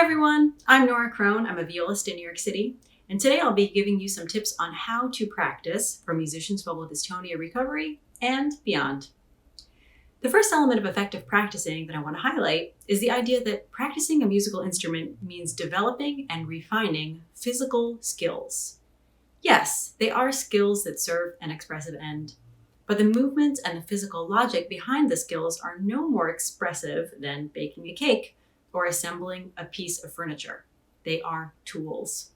everyone, I'm Nora Crone. I'm a violist in New York City, and today I'll be giving you some tips on how to practice for musicians' vocal dystonia recovery and beyond. The first element of effective practicing that I want to highlight is the idea that practicing a musical instrument means developing and refining physical skills. Yes, they are skills that serve an expressive end, but the movements and the physical logic behind the skills are no more expressive than baking a cake or assembling a piece of furniture. They are tools.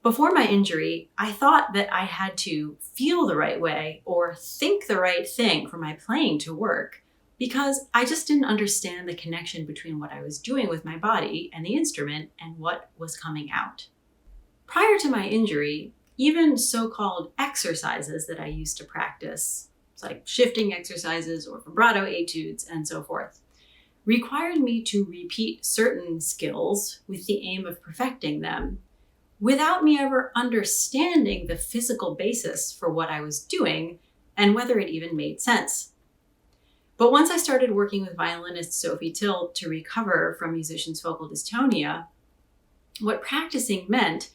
Before my injury, I thought that I had to feel the right way or think the right thing for my playing to work because I just didn't understand the connection between what I was doing with my body and the instrument and what was coming out. Prior to my injury, even so-called exercises that I used to practice, like shifting exercises or vibrato etudes and so forth, required me to repeat certain skills with the aim of perfecting them without me ever understanding the physical basis for what I was doing and whether it even made sense. But once I started working with violinist Sophie Till to recover from musicians' vocal dystonia, what practicing meant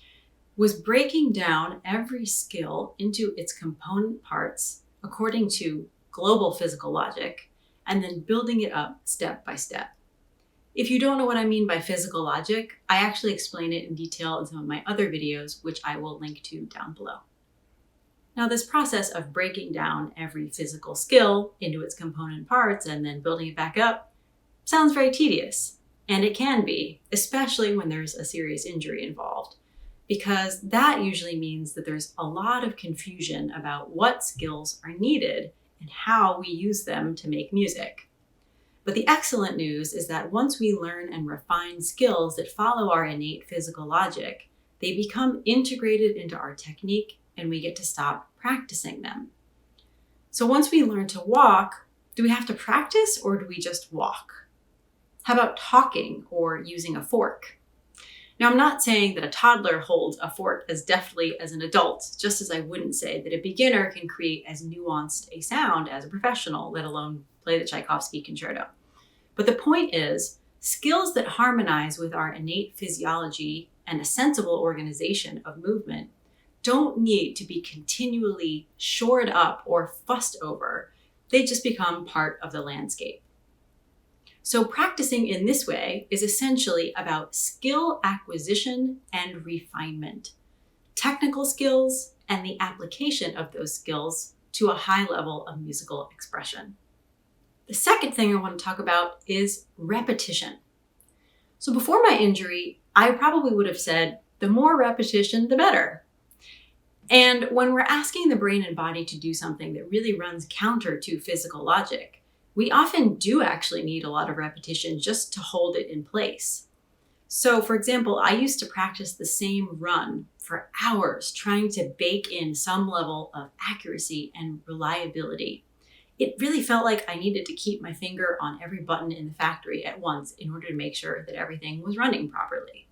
was breaking down every skill into its component parts according to global physical logic, and then building it up step by step. If you don't know what I mean by physical logic, I actually explain it in detail in some of my other videos, which I will link to down below. Now, this process of breaking down every physical skill into its component parts and then building it back up sounds very tedious, and it can be, especially when there's a serious injury involved, because that usually means that there's a lot of confusion about what skills are needed and how we use them to make music. But the excellent news is that once we learn and refine skills that follow our innate physical logic, they become integrated into our technique and we get to stop practicing them. So once we learn to walk, do we have to practice or do we just walk? How about talking or using a fork? Now, I'm not saying that a toddler holds a fork as deftly as an adult, just as I wouldn't say that a beginner can create as nuanced a sound as a professional, let alone play the Tchaikovsky concerto. But the point is, skills that harmonize with our innate physiology and a sensible organization of movement don't need to be continually shored up or fussed over. They just become part of the landscape. So practicing in this way is essentially about skill acquisition and refinement, technical skills, and the application of those skills to a high level of musical expression. The second thing I want to talk about is repetition. So before my injury, I probably would have said, the more repetition, the better. And when we're asking the brain and body to do something that really runs counter to physical logic, we often do actually need a lot of repetition just to hold it in place. So for example, I used to practice the same run for hours trying to bake in some level of accuracy and reliability. It really felt like I needed to keep my finger on every button in the factory at once in order to make sure that everything was running properly.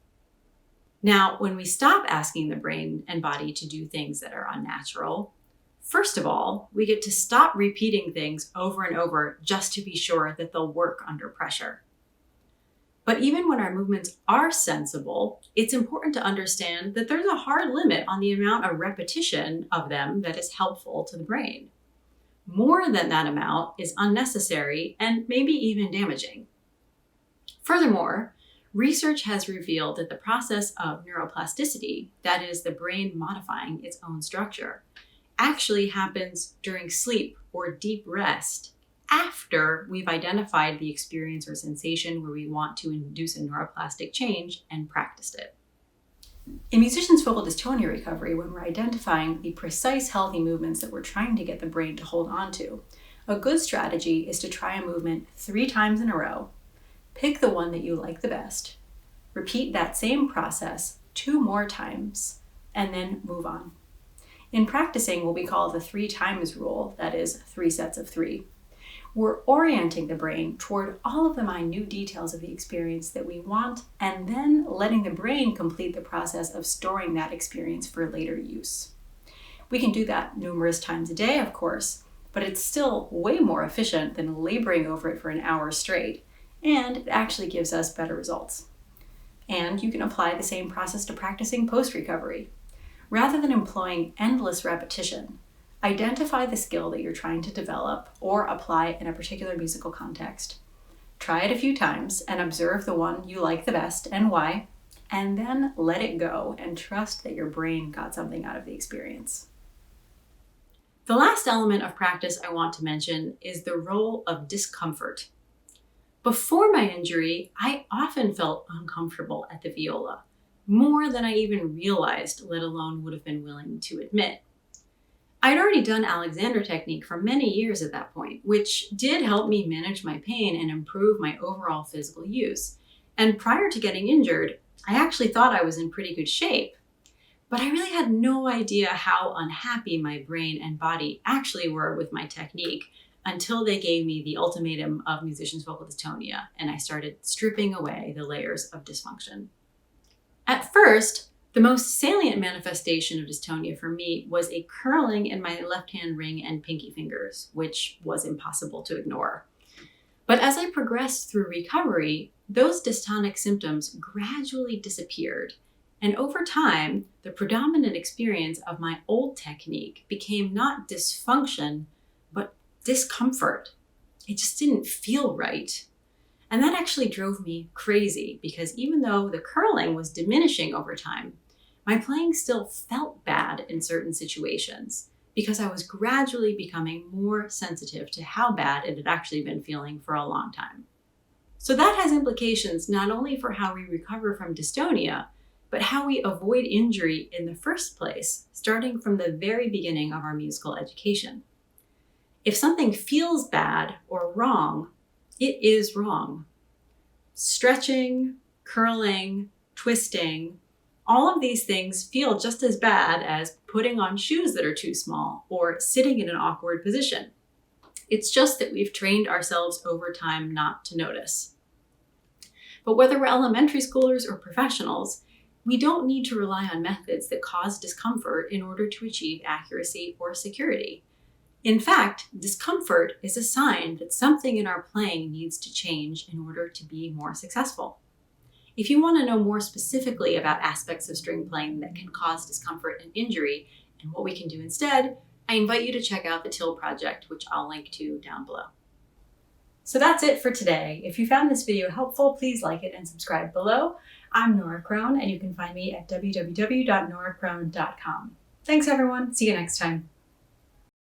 Now, when we stop asking the brain and body to do things that are unnatural, first of all, we get to stop repeating things over and over just to be sure that they'll work under pressure. But even when our movements are sensible, it's important to understand that there's a hard limit on the amount of repetition of them that is helpful to the brain. More than that amount is unnecessary and maybe even damaging. Furthermore, research has revealed that the process of neuroplasticity, that is the brain modifying its own structure, actually happens during sleep or deep rest after we've identified the experience or sensation where we want to induce a neuroplastic change and practiced it. In musicians' vocal dystonia recovery, when we're identifying the precise healthy movements that we're trying to get the brain to hold on to, a good strategy is to try a movement 3 times in a row, pick the one that you like the best, repeat that same process 2 more times, and then move on. In practicing what we call the 3 times rule, that is 3 sets of 3, we're orienting the brain toward all of the minute details of the experience that we want, and then letting the brain complete the process of storing that experience for later use. We can do that numerous times a day, of course, but it's still way more efficient than laboring over it for an hour straight, and it actually gives us better results. And you can apply the same process to practicing post-recovery. Rather than employing endless repetition, identify the skill that you're trying to develop or apply in a particular musical context. Try it a few times and observe the one you like the best and why, and then let it go and trust that your brain got something out of the experience. The last element of practice I want to mention is the role of discomfort. Before my injury, I often felt uncomfortable at the viola, more than I even realized, let alone would have been willing to admit. I'd already done Alexander technique for many years at that point, which did help me manage my pain and improve my overall physical use. And prior to getting injured, I actually thought I was in pretty good shape. But I really had no idea how unhappy my brain and body actually were with my technique until they gave me the ultimatum of musicians' vocal dystonia, and I started stripping away the layers of dysfunction. At first, the most salient manifestation of dystonia for me was a curling in my left-hand ring and pinky fingers, which was impossible to ignore. But as I progressed through recovery, those dystonic symptoms gradually disappeared. And over time, the predominant experience of my old technique became not dysfunction, but discomfort. It just didn't feel right. And that actually drove me crazy because even though the curling was diminishing over time, my playing still felt bad in certain situations because I was gradually becoming more sensitive to how bad it had actually been feeling for a long time. So that has implications not only for how we recover from dystonia, but how we avoid injury in the first place, starting from the very beginning of our musical education. If something feels bad or wrong, it is wrong. Stretching, curling, twisting, all of these things feel just as bad as putting on shoes that are too small or sitting in an awkward position. It's just that we've trained ourselves over time not to notice. But whether we're elementary schoolers or professionals, we don't need to rely on methods that cause discomfort in order to achieve accuracy or security. In fact, discomfort is a sign that something in our playing needs to change in order to be more successful. If you want to know more specifically about aspects of string playing that can cause discomfort and injury and what we can do instead, I invite you to check out the TIL project, which I'll link to down below. So that's it for today. If you found this video helpful, please like it and subscribe below. I'm Nora Crone, and you can find me at www.noracrone.com. Thanks everyone. See you next time.